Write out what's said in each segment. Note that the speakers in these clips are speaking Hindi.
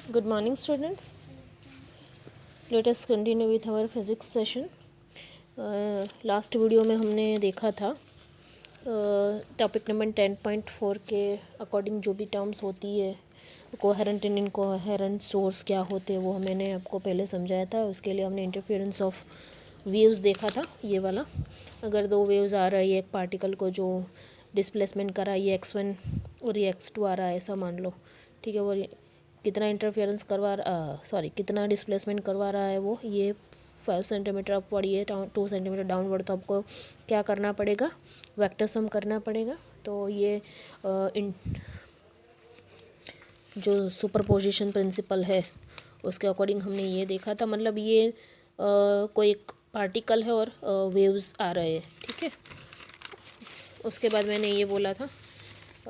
Good morning, students. Let us continue with our physics session. Last video में हमने देखा था टॉपिक नंबर 10.4 के अकॉर्डिंग जो भी टर्म्स होती है कोहेरेंट एंड इनकोहेरेंट सोर्स क्या होते हैं वो मैंने आपको पहले समझाया था। उसके लिए हमने इंटरफेरेंस ऑफ वेव्स देखा था। ये वाला अगर दो वेव्स आ रही है एक पार्टिकल को जो डिस्प्लेसमेंट करा ये x1 और ये x2 आ रहा है ऐसा मान लो, ठीक है। वो कितना इंटरफेरेंस कितना डिस्प्लेसमेंट करवा रहा है वो ये 5 सेंटीमीटर अपवर्ड ये 2 सेंटीमीटर डाउनवर्ड। तो आपको क्या करना पड़ेगा, वेक्टर सम करना पड़ेगा। तो ये जो सुपरपोजिशन प्रिंसिपल है उसके अकॉर्डिंग हमने ये देखा था। मतलब ये कोई एक पार्टिकल है और वेव्स आ रहे हैं, ठीक है। उसके बाद मैंने ये बोला था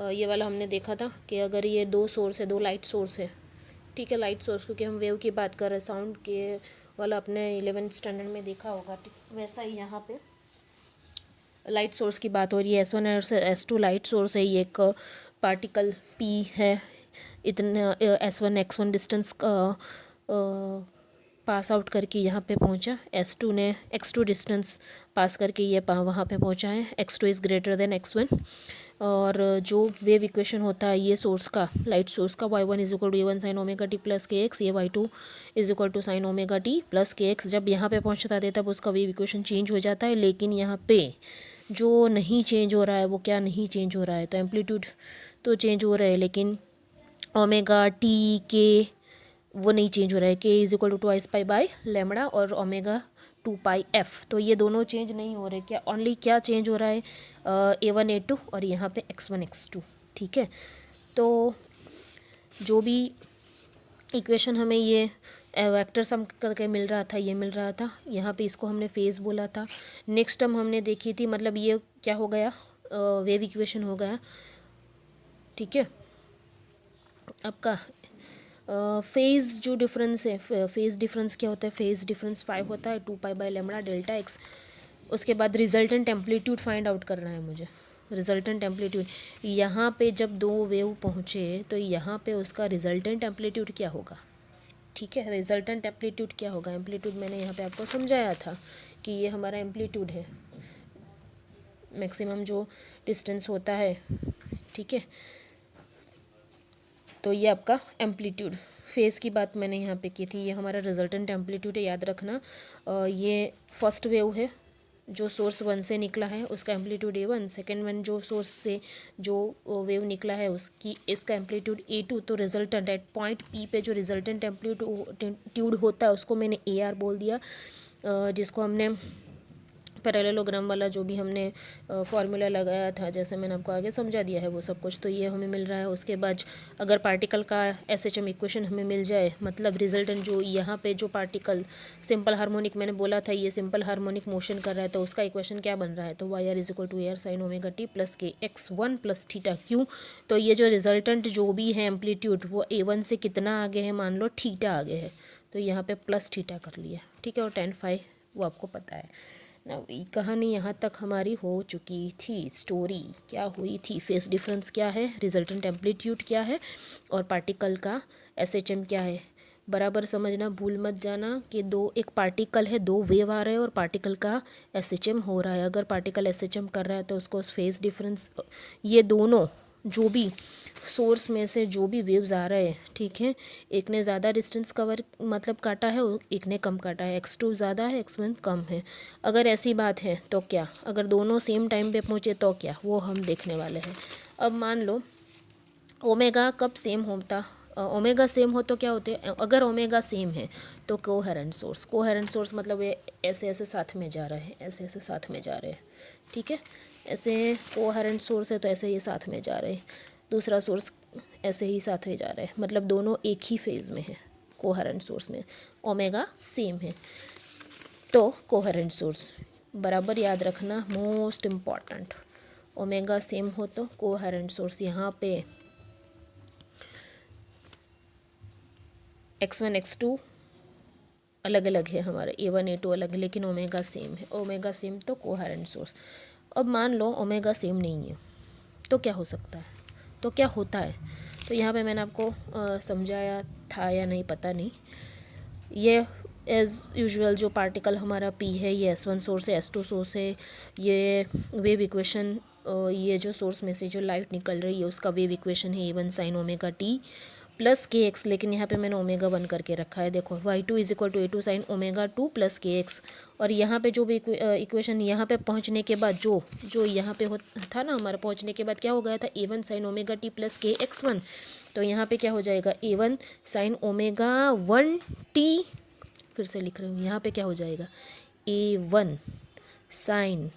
ये वाला हमने देखा था कि अगर ये दो सोर्स है, दो लाइट सोर्स है, ठीक है। लाइट सोर्स क्योंकि हम वेव की बात कर रहे हैं, साउंड के वाला अपने 11th स्टैंडर्ड में देखा होगा, वैसा ही यहाँ पे लाइट सोर्स की बात हो रही है। S1 और S2 लाइट सोर्स है। ये एक पार्टिकल P है, इतना S1 x1 distance pass out करके यहाँ पे पहुँचा। S2 ने x2 डिस्टेंस पास करके ये वहाँ पे पहुँचा है। x2 is greater than x1। और जो वेव इक्वेशन होता है ये सोर्स का, लाइट सोर्स का, y1 is equal to a1 sine omega t plus k x, ये y2 is equal to sine omega t plus k x. जब यहाँ पे पहुँचता है तब उसका वेव इक्वेशन चेंज हो जाता है। लेकिन यहाँ पे जो नहीं चेंज हो रहा है वो क्या नहीं चेंज हो रहा है, तो एम्पलीट्यूड तो चेंज हो रहा है लेकिन ओमेगा टी के वो नहीं चेंज हो रहा है। K is equal to twice pi by lambda और ओमेगा 2 पाई एफ, तो ये दोनों चेंज नहीं हो रहे। क्या ओनली क्या चेंज हो रहा है, A1 A2 और यहाँ पे x1 x2, ठीक है। तो जो भी इक्वेशन हमें ये वेक्टर सम करके मिल रहा था ये मिल रहा था। यहाँ पे इसको हमने फेज बोला था। नेक्स्ट टर्म हमने देखी थी, मतलब ये क्या हो गया, वेव इक्वेशन हो गया, ठीक है। आपका फेज़ जो डिफरेंस है, फेज़ डिफरेंस क्या होता है, फेज़ डिफरेंस 5 होता है 2 पाई बाय लेमड़ा डेल्टा एक्स। उसके बाद रिजल्टेंट एम्पलीट्यूड फाइंड आउट करना है मुझे। रिजल्टेंट एम्पलीट्यूड यहाँ पे जब दो वेव पहुँचे तो यहाँ पे उसका रिजल्टेंट एम्पलीट्यूड क्या होगा, ठीक है। रिजल्टेंट एम्पलीट्यूड क्या होगा, एम्पलीट्यूड मैंने यहाँ पे आपको समझाया था कि ये हमारा एम्पलीट्यूड है, मैक्सिमम जो डिस्टेंस होता है, ठीक है। तो ये आपका एम्पलीट्यूड, फेज़ की बात मैंने यहाँ पे की थी। ये हमारा रिजल्टेंट एम्पलीट्यूड है, याद रखना। ये फर्स्ट वेव है जो सोर्स 1 से निकला है उसका एम्पलीट्यूड A1। सेकेंड वन जो सोर्स से जो वेव निकला है इसका एम्पलीट्यूड A2। तो रिजल्टेंट एट पॉइंट P पे जो रिजल्टेंट एम्पलीट्यूड होता है उसको मैंने AR बोल दिया, जिसको हमने पैरेललोग्राम वाला जो भी हमने फार्मूला लगाया था, जैसे मैंने आपको आगे समझा दिया है वो सब कुछ, तो ये हमें मिल रहा है। उसके बाद अगर पार्टिकल का SHM इक्वेशन हमें मिल जाए, मतलब रिजल्टेंट जो यहाँ पे जो पार्टिकल सिंपल हार्मोनिक मैंने बोला था ये सिंपल हार्मोनिक मोशन कर रहा है, तो उसका इक्वेशन क्या बन रहा है, तो YR is equal to AR sine omega t plus k x1 plus theta Q. तो ये जो रिजल्टेंट जो भी है एम्पलीट्यूड वो A1 से कितना आगे है, मान लो थीटा आगे है, तो यहाँ पे प्लस थीटा कर लिया, ठीक है। और tan phi वो आपको पता है ना। कहानी यहाँ तक हमारी हो चुकी थी। स्टोरी क्या हुई थी, फेस डिफरेंस क्या है, रिजल्टेंट एम्पलीट्यूड क्या है और पार्टिकल का SHM क्या है। बराबर समझना, भूल मत जाना कि एक पार्टिकल है, दो वेव आ रहे हैं और पार्टिकल का SHM हो रहा है। अगर पार्टिकल SHM कर रहा है तो उसको फेस डिफरेंस, ये दोनों जो भी सोर्स में से जो भी वेव्स आ रहे हैं, ठीक है, एक ने ज़्यादा डिस्टेंस कवर मतलब काटा है, एक ने कम काटा है, x2 ज़्यादा है x1 कम है। अगर ऐसी बात है तो क्या, अगर दोनों सेम टाइम पे पहुँचे तो क्या, वो हम देखने वाले हैं। अब मान लो ओमेगा कब सेम होता, ओमेगा सेम हो तो क्या होते हैं, अगर ओमेगा सेम है तो कोहेरेंट सोर्स मतलब ये ऐसे ऐसे साथ में जा रहे हैं, ऐसे ऐसे साथ में जा रहे हैं, ठीक है। ऐसे कोहेरेंट सोर्स है तो ऐसे ये साथ में जा रहे हैं, दूसरा सोर्स ऐसे ही साथ में जा रहा है, मतलब दोनों एक ही फेज़ में है। कोहेरेंट सोर्स में ओमेगा सेम है तो कोहेरेंट सोर्स, बराबर याद रखना, मोस्ट इम्पॉर्टेंट। ओमेगा सेम हो तो कोहेरेंट सोर्स। यहाँ पे x1 x2 अलग अलग है हमारे, A1 A2 अलग है, लेकिन ओमेगा सेम है। ओमेगा सेम तो कोहेरेंट सोर्स। अब मान लो ओमेगा सेम नहीं है तो क्या हो सकता है, तो क्या होता है, तो यहाँ पे मैंने आपको समझाया था या नहीं पता नहीं। ये एज़ यूजुअल जो पार्टिकल हमारा पी है ये S1 सोर्स है, S2 सोर्स है। ये वेव इक्वेशन, ये जो सोर्स में से जो लाइट निकल रही है उसका वेव इक्वेशन है A1 sine omega t plus k x, लेकिन यहाँ पे मैंने ओमेगा 1 करके रखा है। देखो y2 is equal to A2 sine omega 2 plus k x. और यहाँ पे जो भी इक्वेशन यहाँ पे पहुँचने के बाद जो यहाँ पे था ना हमारा, पहुँचने के बाद क्या हो गया था, A1 sine omega t plus k x1। तो यहाँ पे क्या हो जाएगा, A1 साइन ओमेगा 1 टी, फिर से लिख रही हूँ, यहाँ पे क्या हो जाएगा, A1 sine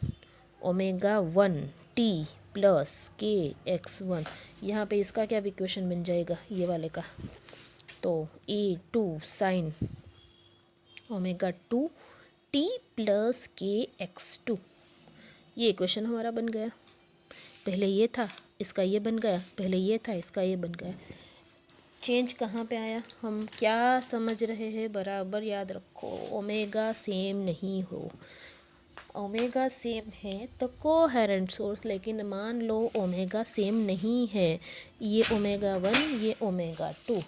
omega 1 T plus k x1। यहाँ पे इसका क्या इक्वेशन बन जाएगा, ये वाले का, तो A2 sine omega 2 T plus के x2। ये इक्वेशन हमारा बन गया। पहले ये था, इसका ये बन गया, पहले ये था, इसका ये बन गया। चेंज कहाँ पे आया, हम क्या समझ रहे हैं, बराबर याद रखो, ओमेगा सेम नहीं हो। ओमेगा सेम है तो कोहेरेंट सोर्स, लेकिन मान लो ओमेगा सेम नहीं है, ये ओमेगा 1 ये ओमेगा 2,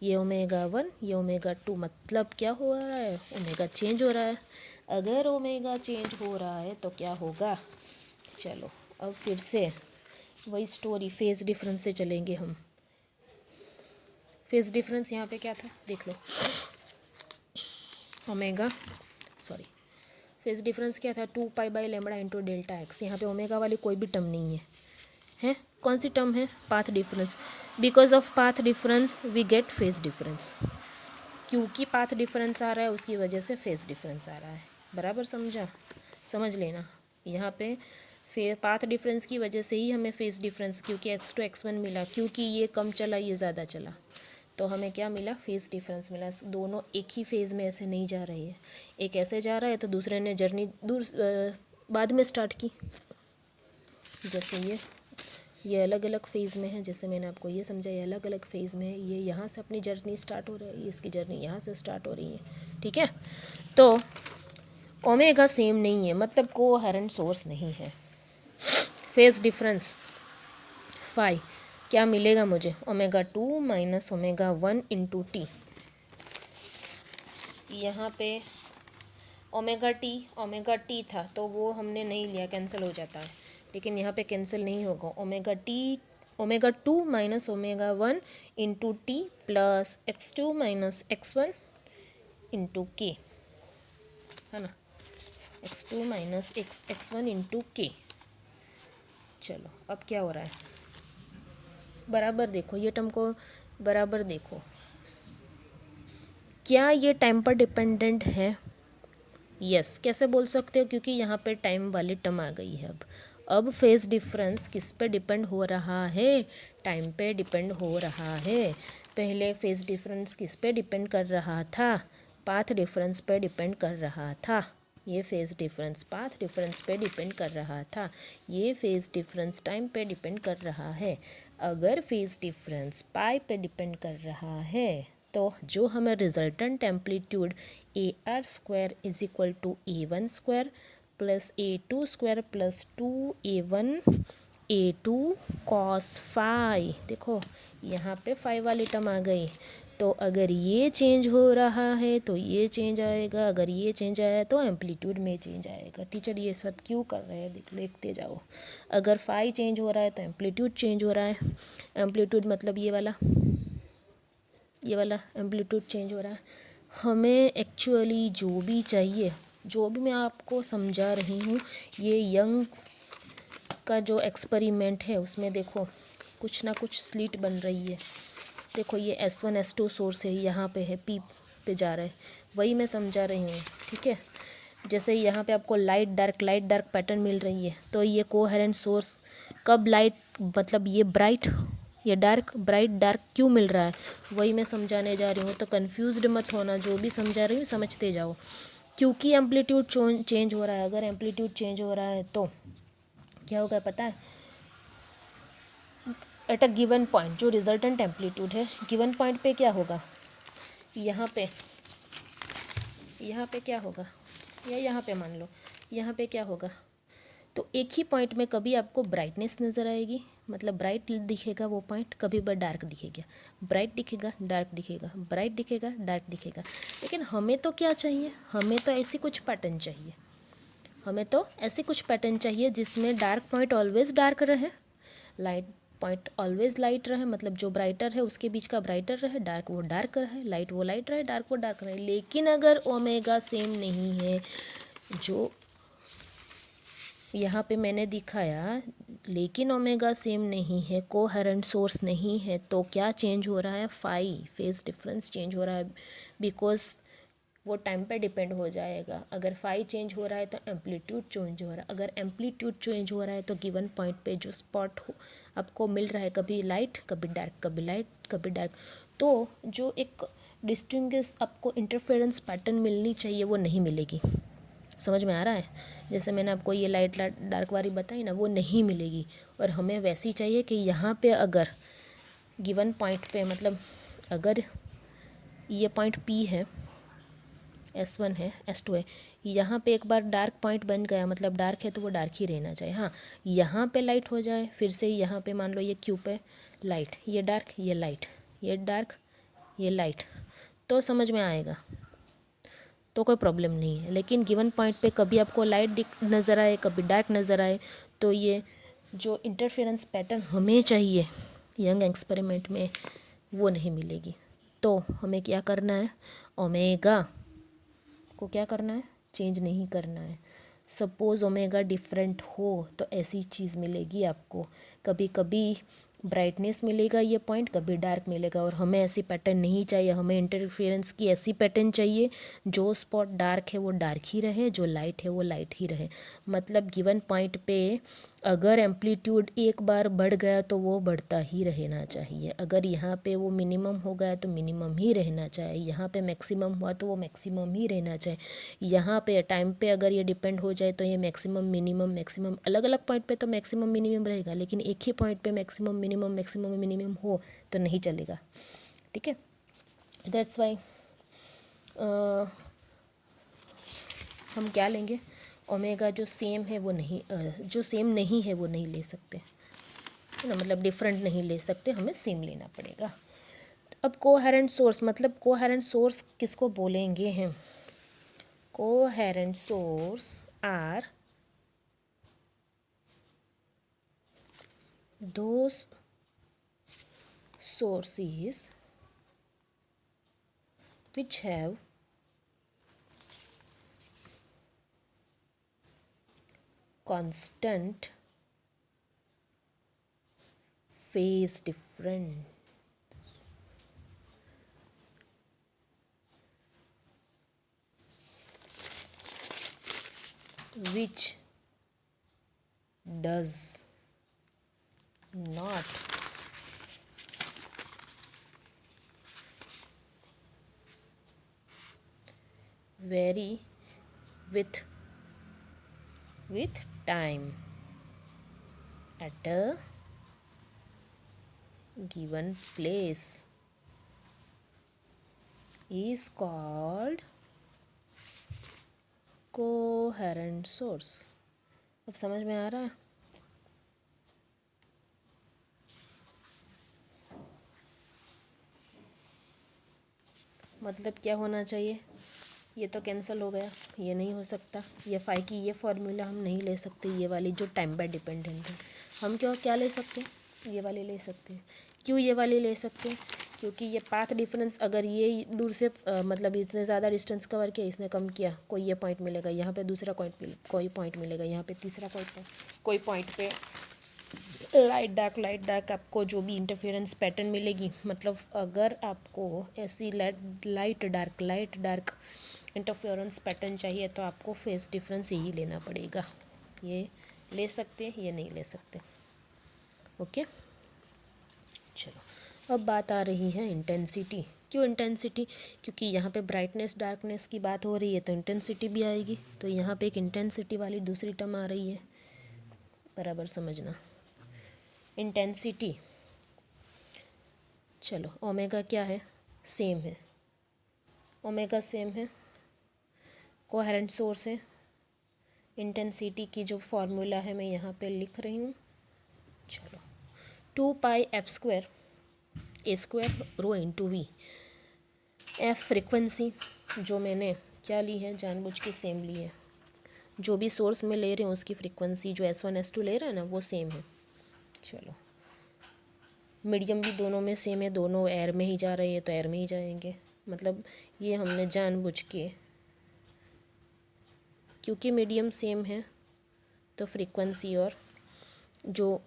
ये ओमेगा 1 ये ओमेगा 2, मतलब क्या हो रहा है, ओमेगा चेंज हो रहा है। अगर ओमेगा चेंज हो रहा है तो क्या होगा, चलो अब फिर से वही स्टोरी, फेज डिफरेंस से चलेंगे हम। फेज डिफरेंस यहाँ पे क्या था देख लो, ओमेगा सॉरी फेज डिफरेंस क्या था, 2 pi by lambda into delta x. यहाँ पे ओमेगा वाली कोई भी टर्म नहीं है, कौन सी टर्म है, path difference. Because of path difference we get phase difference, क्योंकि पाथ डिफरेंस आ रहा है उसकी वजह से फेज डिफरेंस आ रहा है। बराबर समझा, समझ लेना। यहाँ पे पाथ डिफरेंस की वजह से ही हमें फेज डिफरेंस, क्योंकि x2 x1 मिला, क्योंकि ये कम चला ये ज़्यादा चला, तो हमें क्या मिला, फेज डिफरेंस मिला। दोनों एक ही फेज़ में ऐसे नहीं जा रहे हैं, एक ऐसे जा रहा है तो दूसरे ने जर्नी दूर बाद में स्टार्ट की। जैसे ये अलग अलग फेज़ में है, जैसे मैंने आपको ये समझा, ये अलग अलग फेज़ में है, ये यहाँ से अपनी जर्नी स्टार्ट हो रही है, इसकी जर्नी यहाँ से स्टार्ट हो रही है, ठीक है। तो ओमेगा सेम नहीं है, मतलब कोहेरेंट सोर्स नहीं है। फेज डिफरेंस फाई क्या मिलेगा मुझे, omega 2 minus omega 1 into T. यहाँ पे ओमेगा टी था तो वो हमने नहीं लिया, कैंसिल हो जाता है, लेकिन यहाँ पे कैंसिल नहीं होगा। Omega 2 minus omega 1 into T plus x2 minus x1 into के, है ना, x2 माइनस x1 इंटू के। चलो अब क्या हो रहा है, बराबर देखो, ये टर्म को बराबर देखो, क्या ये टाइम पर डिपेंडेंट है, यस। कैसे बोल सकते हो, क्योंकि यहाँ पे टाइम वाली टर्म आ गई है। अब फेज डिफरेंस किस पे डिपेंड हो रहा है, टाइम पे डिपेंड हो रहा है। पहले फेज डिफरेंस किस पे डिपेंड कर रहा था, पाथ डिफरेंस पे डिपेंड कर रहा था। ये फेज डिफरेंस पाथ डिफरेंस पे डिपेंड कर रहा था, ये फेज डिफरेंस टाइम पे डिपेंड कर रहा है। अगर फेज डिफरेंस पाई पे डिपेंड कर रहा है तो जो हमें resultant amplitude AR square is equal to A1 square plus A2 square plus 2A1 A2 cos phi, देखो यहाँ पे फाई वाली टर्म आ गई। तो अगर ये चेंज हो रहा है तो ये चेंज आएगा, अगर ये चेंज आया तो एम्पलीट्यूड में चेंज आएगा। टीचर ये सब क्यों कर रहे हैं, देखते जाओ। अगर फाई चेंज हो रहा है तो एम्पलीट्यूड चेंज हो रहा है, एम्पलीट्यूड मतलब ये वाला एम्पलीट्यूड चेंज हो रहा है। हमें एक्चुअली जो भी चाहिए, जो भी मैं आपको समझा रही हूँ, ये यंग्स का जो एक्सपेरिमेंट है उसमें देखो कुछ ना कुछ स्लिट बन रही है। देखो ये S1 S2 सोर्स है, यहाँ पे है, पी पे जा रहा है, वही मैं समझा रही हूँ, ठीक है। जैसे यहाँ पे आपको लाइट डार्क पैटर्न मिल रही है, तो ये कोहेरेंट सोर्स कब लाइट मतलब ये ब्राइट ये ब्राइट डार्क क्यों मिल रहा है, वही मैं समझाने जा रही हूँ। तो कंफ्यूज्ड मत होना, जो भी समझा रही हूँ समझते जाओ, क्योंकि एम्पलीट्यूड चेंज हो रहा है। अगर एम्पलीट्यूड चेंज हो रहा है तो क्या होगा पता है, एट अ गिवन पॉइंट जो रिजल्टेंट एम्पलीट्यूड है, गिवन पॉइंट पे क्या होगा, यहाँ पे क्या होगा, या यहाँ पे मान लो यहाँ पे क्या होगा, तो एक ही पॉइंट में कभी आपको ब्राइटनेस नज़र आएगी, मतलब ब्राइट दिखेगा वो पॉइंट, कभी बार डार्क दिखेगा, ब्राइट दिखेगा डार्क दिखेगा, ब्राइट दिखेगा डार्क दिखेगा। लेकिन हमें तो क्या चाहिए, हमें तो ऐसी कुछ पैटर्न चाहिए, हमें तो ऐसी कुछ पैटर्न चाहिए जिसमें डार्क पॉइंट ऑलवेज डार्क रहे, लाइट पॉइंट ऑलवेज लाइट रहे, मतलब जो ब्राइटर है उसके बीच का ब्राइटर रहे, डार्क वो डार्क रहे, लाइट वो लाइट रहे, डार्क वो डार्क रहे। लेकिन अगर ओमेगा सेम नहीं है, जो यहाँ पे मैंने दिखाया, लेकिन ओमेगा सेम नहीं है, कोहेरेंट सोर्स नहीं है, तो क्या चेंज हो रहा है, फेज डिफरेंस चेंज हो रहा है, बिकॉज वो टाइम पे डिपेंड हो जाएगा। अगर फाई चेंज हो रहा है तो एम्पलीट्यूड चेंज हो रहा है, अगर एम्पलीट्यूड चेंज हो रहा है तो गिवन पॉइंट पे जो स्पॉट हो आपको मिल रहा है, कभी लाइट कभी डार्क, कभी लाइट कभी डार्क, तो जो एक डिस्टिंग्विश आपको इंटरफेरेंस पैटर्न मिलनी चाहिए वो नहीं मिलेगी। समझ में आ रहा है? जैसे मैंने आपको ये लाइट डार्क वाली बताई ना, वो नहीं मिलेगी। और हमें वैसी चाहिए कि यहाँ पे अगर गिवन पॉइंट पे, मतलब अगर ये पॉइंट P है, S1 है, S2 है, यहाँ पे एक बार डार्क पॉइंट बन गया, मतलब डार्क है तो वो डार्क ही रहना चाहिए। हाँ, यहाँ पे लाइट हो जाए, फिर से यहाँ पे मान लो ये Q पे लाइट, ये डार्क ये लाइट, ये डार्क ये लाइट, तो समझ में आएगा, तो कोई प्रॉब्लम नहीं है। लेकिन गिवन पॉइंट पे कभी आपको लाइट नज़र आए, कभी डार्क नज़र आए, तो ये जो इंटरफेरेंस पैटर्न हमें चाहिए यंग एक्सपेरिमेंट में, वो नहीं मिलेगी। तो हमें क्या करना है, ओमेगा को क्या करना है, चेंज नहीं करना है। सपोज़ ओमेगा डिफरेंट हो तो ऐसी चीज़ मिलेगी आपको, कभी कभी ब्राइटनेस मिलेगा ये पॉइंट, कभी डार्क मिलेगा। और हमें ऐसी पैटर्न नहीं चाहिए, हमें इंटरफेरेंस की ऐसी पैटर्न चाहिए जो स्पॉट डार्क है वो डार्क ही रहे, जो लाइट है वो लाइट ही रहे। मतलब गिवन पॉइंट पे अगर एम्पलीट्यूड एक बार बढ़ गया तो वो बढ़ता ही रहना चाहिए, अगर यहाँ पे वो मिनिमम हो गया तो मिनिमम ही रहना चाहिए, यहाँ पे मैक्सिमम हुआ तो वो मैक्सिमम ही रहना चाहिए। यहाँ पे टाइम पे अगर ये डिपेंड हो जाए तो ये मैक्सिमम मिनिमम, मैक्सिमम अलग अलग पॉइंट पे तो मैक्सिमम मिनिमम रहेगा, लेकिन एक ही पॉइंट पे मैक्सिमम मिनिमम हो तो नहीं चलेगा। ठीक है, दैट्स वाई हम क्या लेंगे, ओमेगा जो सेम है वो नहीं, जो सेम नहीं है वो नहीं ले सकते, है ना, मतलब डिफरेंट नहीं ले सकते, हमें सेम लेना पड़ेगा। अब कोहेरेंट सोर्स, मतलब कोहेरेंट सोर्स किसको बोलेंगे हम, coherent source are those sources which have constant phase difference, which does not vary with time at a given place is called coherent source. अब समझ में आ रहा है? मतलब क्या होना चाहिए, ये तो कैंसिल हो गया, ये नहीं हो सकता, ये फाई की ये फॉर्मूला हम नहीं ले सकते, ये वाली जो टाइम पे डिपेंडेंट है, हम क्या ले सकते हैं, ये वाली ले सकते हैं। क्यों ये वाली ले सकते हैं, क्योंकि ये पाथ डिफरेंस, अगर ये दूर से मतलब इसने ज़्यादा डिस्टेंस कवर किया, इसने कम किया, कोई ये पॉइंट मिलेगा, यहाँ पे दूसरा कोई पॉइंट मिलेगा, यहाँ पे तीसरा कोई पॉइंट पे लाइट डार्क आपको जो भी इंटरफेरेंस पैटर्न मिलेगी। मतलब अगर आपको ऐसी लाइट डार्क इंटरफेरेंस पैटर्न चाहिए तो आपको फेस डिफरेंस यही लेना पड़ेगा, ये ले सकते, ये नहीं ले सकते। ओके, चलो अब बात आ रही है इंटेंसिटी। क्यों इंटेंसिटी, क्योंकि यहाँ पे ब्राइटनेस डार्कनेस की बात हो रही है तो इंटेंसिटी भी आएगी, तो यहाँ पे एक इंटेंसिटी वाली दूसरी टर्म आ रही है, बराबर समझना। इंटेंसिटी, चलो ओमेगा क्या है, सेम है, ओमेगा सेम है, कोहेरेंट सोर्स है, इंटेंसिटी की जो फॉर्मूला है मैं यहाँ पे लिख रही हूँ। चलो 2πf² a² rho into v. F frequency जो मैंने क्या ली है, जानबूझ के सेम ली है। जो भी सोर्स में ले रहे हैं उसकी फ्रिक्वेंसी जो S1 S2 ले रहा है ना वो सेम है। चलो मीडियम भी दोनों में सेम है, दोनों एयर में ही जा रहे हैं तो एयर में ही जाएंगे। मतलब ये हमने जानबूझ के, क्योंकि मीडियम सेम है तो फ्रीक्वेंसी और जो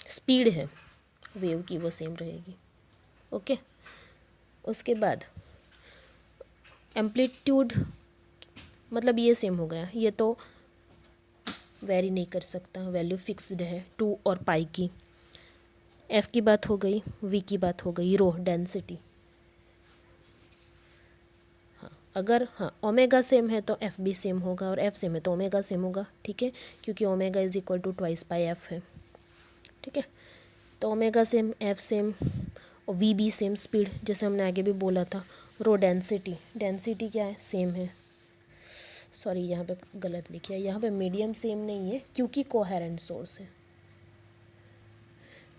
स्पीड है वेव की वो सेम रहेगी। ओके, उसके बाद एम्पलीट्यूड मतलब ये सेम हो गया, ये तो वेरी नहीं कर सकता, वैल्यू फिक्स्ड है 2 और पाई की। एफ की बात हो गई, वी की बात हो गई, रो डेंसिटी। अगर ओमेगा सेम है तो एफ भी सेम होगा, और एफ सेम है तो ओमेगा सेम होगा। ठीक है, क्योंकि omega is equal to 2/πf है। ठीक है, तो ओमेगा सेम, एफ सेम और वी भी सेम। स्पीड जैसे हमने आगे भी बोला था। रो डेंसिटी, डेंसिटी क्या है, सेम है। सॉरी यहाँ पे गलत लिखा है, यहाँ पे मीडियम सेम नहीं है क्योंकि कोहेरेंट सोर्स है।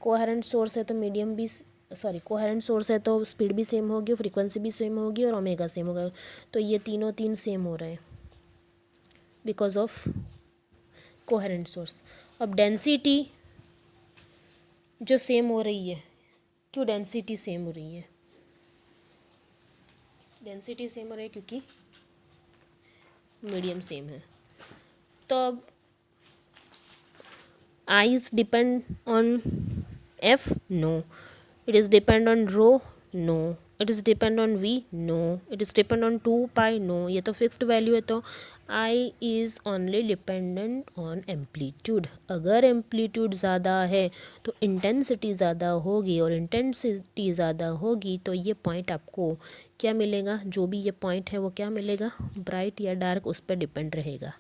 कोहेरेंट सोर्स है तो मीडियम भी, सॉरी कोहेरेंट सोर्स है तो स्पीड भी सेम होगी, फ्रीक्वेंसी भी सेम होगी और ओमेगा सेम होगा। तो ये तीन सेम हो रहे हैं बिकॉज ऑफ कोहेरेंट सोर्स। अब डेंसिटी जो सेम हो रही है, क्यों डेंसिटी सेम हो रही है? डेंसिटी सेम हो रही है क्योंकि मीडियम सेम है। तो अब I is depend on F, no. It is depend on rho, no. It is depend on v, no. It is depend on 2π, no. ये तो फिक्स्ड वैल्यू है, तो I is only dependent on amplitude। अगर एम्पलीट्यूड ज़्यादा है तो इंटेंसिटी ज़्यादा होगी, और इंटेंसिटी ज़्यादा होगी तो ये पॉइंट आपको क्या मिलेगा, जो भी ये पॉइंट है वो क्या मिलेगा, ब्राइट या डार्क, उस पर डिपेंड रहेगा।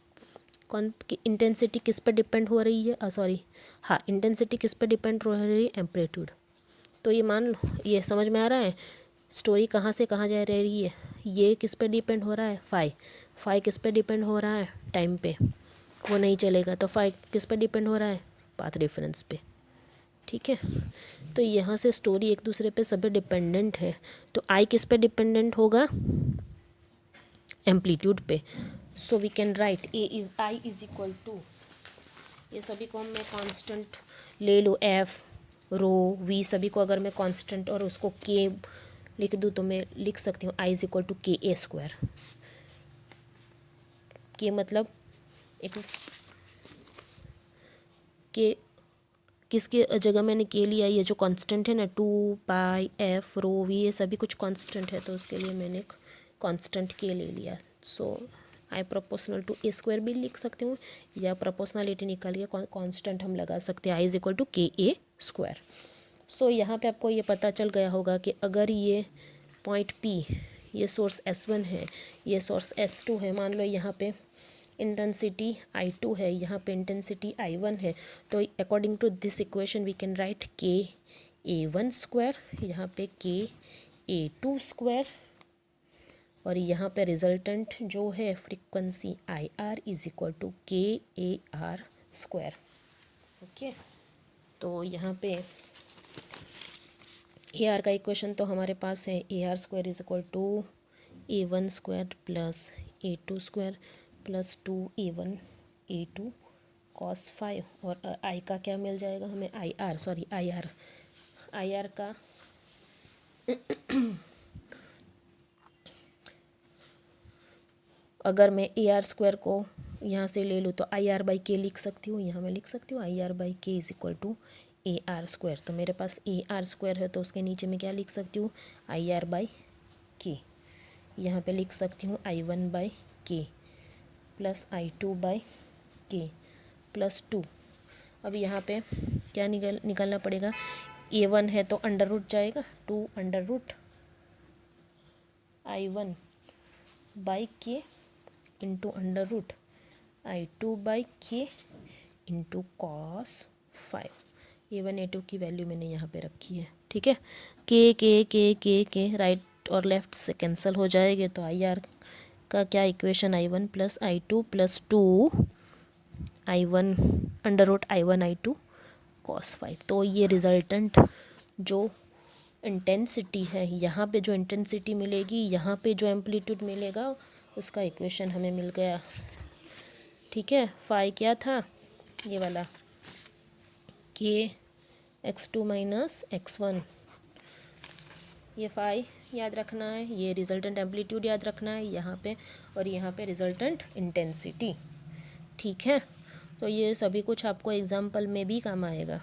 कौन इंटेंसिटी किस पर डिपेंड हो रही है, सॉरी हाँ, इंटेंसिटी किस पर डिपेंड हो रही है, एम्पलीट्यूड। तो ये मान लो, ये समझ में आ रहा है स्टोरी कहाँ से कहाँ जा रही है। ये किस पे डिपेंड हो रहा है, फाई किस पे डिपेंड हो रहा है, टाइम पे, वो नहीं चलेगा। तो फाई किस पे डिपेंड हो रहा है, पाथ डिफरेंस पे। ठीक है, तो यहाँ से स्टोरी एक दूसरे पे सभी डिपेंडेंट है। तो आई किस पे डिपेंडेंट होगा, एम्पलीट्यूड पे। So we can write I is equal to, ये सभी को मैं कांस्टेंट ले लो, एफ, रो, वी सभी को अगर मैं कांस्टेंट और उसको के लिख दूँ तो मैं लिख सकती हूँ आई इज इक्वल टू KA²। के मतलब एक के किसके जगह मैंने के लिया, ये जो कांस्टेंट है ना 2πf, रो, वी, ये सभी कुछ कांस्टेंट है, तो उसके लिए मैंने एक कांस्टेंट के ले लिया। सो आई प्रोपोर्शनल टू A² भी लिख सकती हूँ, या प्रोपोर्शनलिटी निकाल के कांस्टेंट हम लगा सकते हैं, आई इज इक्वल टू KA²। सो यहाँ पे आपको ये पता चल गया होगा कि अगर ये पॉइंट P, ये सोर्स S1 है, ये सोर्स S2 है, मान लो यहाँ पे इंटेंसिटी I2 है, यहाँ पे इंटेंसिटी I1 है, तो according to this equation we can write KA1², यहाँ पे KA2², और यहाँ पे रिजल्टेंट जो है frequency IR is equal to KAR²। Okay, तो यहाँ पे AR का इक्वेशन तो हमारे पास है, AR² is equal to A1² plus A2² plus 2A1 A2 cos 5, और आई का क्या मिल जाएगा हमें, IR का अगर मैं AR² को यहाँ से ले लूँ तो IR/K लिख सकती हूँ, यहाँ मैं लिख सकती हूँ IR/K is equal to AR²। तो मेरे पास AR² है तो उसके नीचे मैं क्या लिख सकती हूँ, IR/K। यहाँ पे लिख सकती हूँ I1/K प्लस I2/K प्लस 2। अब यहाँ पे क्या निकलना पड़ेगा, A1 है तो अंडर रूट जाएगा, 2 under root I1/K into under root I2/K into cos 5। A1 A2 की वैल्यू मैंने यहाँ पे रखी है। ठीक है, के राइट और लेफ्ट से कैंसिल हो जाएंगे, तो IR का क्या equation, I1 plus I2 plus 2 I1 under root I1 I2 cos phi. तो ये रिजल्टेंट जो इंटेंसिटी है, यहाँ पे जो इंटेंसिटी मिलेगी, यहाँ पे जो एम्पलीट्यूड मिलेगा, उसका इक्वेशन हमें मिल गया। ठीक है, फाई क्या था, ये वाला k x2 माइनस x1, ये फाई याद रखना है, ये रिजल्टेंट एम्पलीट्यूड याद रखना है यहाँ पे, और यहाँ पे रिजल्टेंट इंटेंसिटी। ठीक है, तो ये सभी कुछ आपको एग्जाम्पल में भी काम आएगा।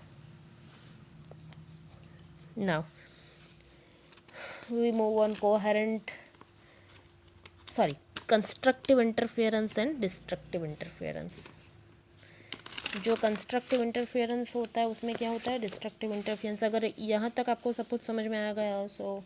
Now we move on constructive interference and destructive interference. जो कंस्ट्रक्टिव इंटरफेरेंस होता है उसमें क्या होता है, डिस्ट्रक्टिव इंटरफेरेंस। अगर यहाँ तक आपको सब कुछ समझ में आ गया हो, सो